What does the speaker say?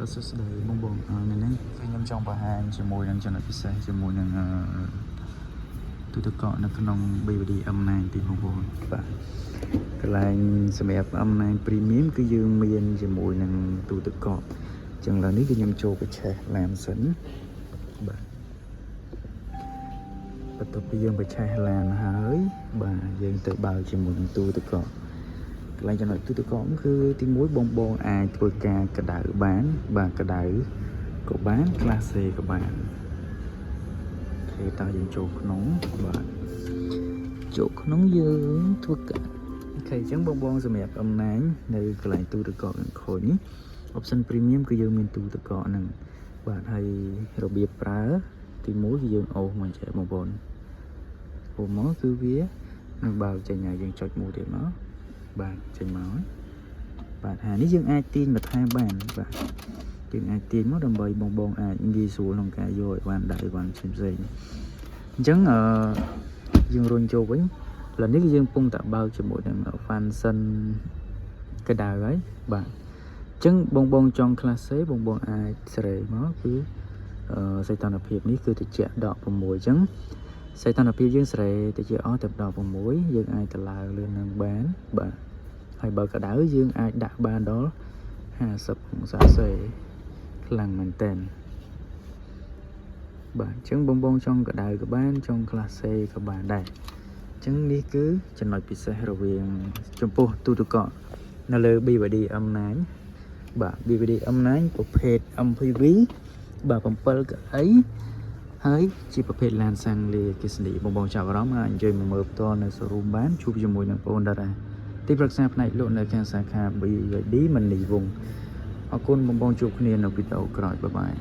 តើសួស្តីបងនៅនេះគឺខ្ញុំចង់បង្ហាញជាមួយនឹងចំណុចពិសេសជាមួយនឹងទូទឹកកកនៅក្នុង BVD M9 ទីបងប្អូនបាទកន្លែងសម្រាប់ M9 Premium គឺយើងមានជាមួយនឹងទូទឹកកកអញ្ចឹងឥឡូវនេះគឺខ្ញុំចូលបញ្ឆេះឡានសិនបាទបន្ទាប់ពីយើងបញ្ឆេះឡានហើយបាទយើងទៅបើកជាមួយនឹងទូទឹកកកកន្លែងចំណុចទូទឹកកកគឺទី1បងអាចធ្វើការកដៅបានបាទកដៅក៏បានក្លាសេក៏បានគេតើយើងចូលក្នុងបាទចូលក្នុងយើងធ្វើការអូខេអញ្ចឹងបងសម្រាប់អំណាចនៅកន្លែងទូទឹកកកនឹងខូចនេះ option premium គឺយើងមានទូទឹកកកហ្នឹងបាទហើយរបៀបប្រើទី1គឺយើងអូសមកចេះបងប្អូនអូសមកគឺវានឹងបើកចេញហើយយើងចុចមួយទៀតមកបាទចេញមកបាទហើយនេះយើងអាចទាញបន្ថែមបានបាទយើងអាចទាញមកដើម្បីបងអាចងាយស្រួលក្នុងការយកឲ្យបានដាក់អីវ៉ាន់ផ្សេងអញ្ចឹងយើងរុញចូលវិញឥឡូវនេះគឺយើងកំពុងតែបើកជាមួយនឹង function កដៅហើយបាទអញ្ចឹងបងចង់ class A បងអាចសេរីមកគឺសីតុណ្ហភាពនេះគឺត្រជាក់ដក6អញ្ចឹងសីតុណ្ហភាពយើងសេរីត្រជាក់អស់តែដល់6យើងអាចទៅឡើងលឿននឹងបានបាទហើយបើកដៅយើងអាចដាក់បានដល់50អង្សាសេខ្លាំងមែនតើបាទអញ្ចឹងបងចង់កដៅក៏បានចង់ class A ក៏បានដែរអញ្ចឹងនេះគឺចំណុចពិសេសរវាងចំពោះទូទឹកកកនៅលើ BVD M9 បាទ BVD M9 ប្រភេទ MPV បាទ7កៅអីហើយជាប្រភេទឡានសាំងលាអគ្គិសនីបងចាប់អារម្មណ៍អាចអញ្ជើញមកមើលផ្ទាល់នៅ showroom បានជួបជាមួយនឹងបងតារាទីប្រឹក្សាផ្នែកលក់នៅខាងសាខា BVD មនីវងអរគុណបងជួបគ្នានៅវីដេអូក្រោយបាយបាយ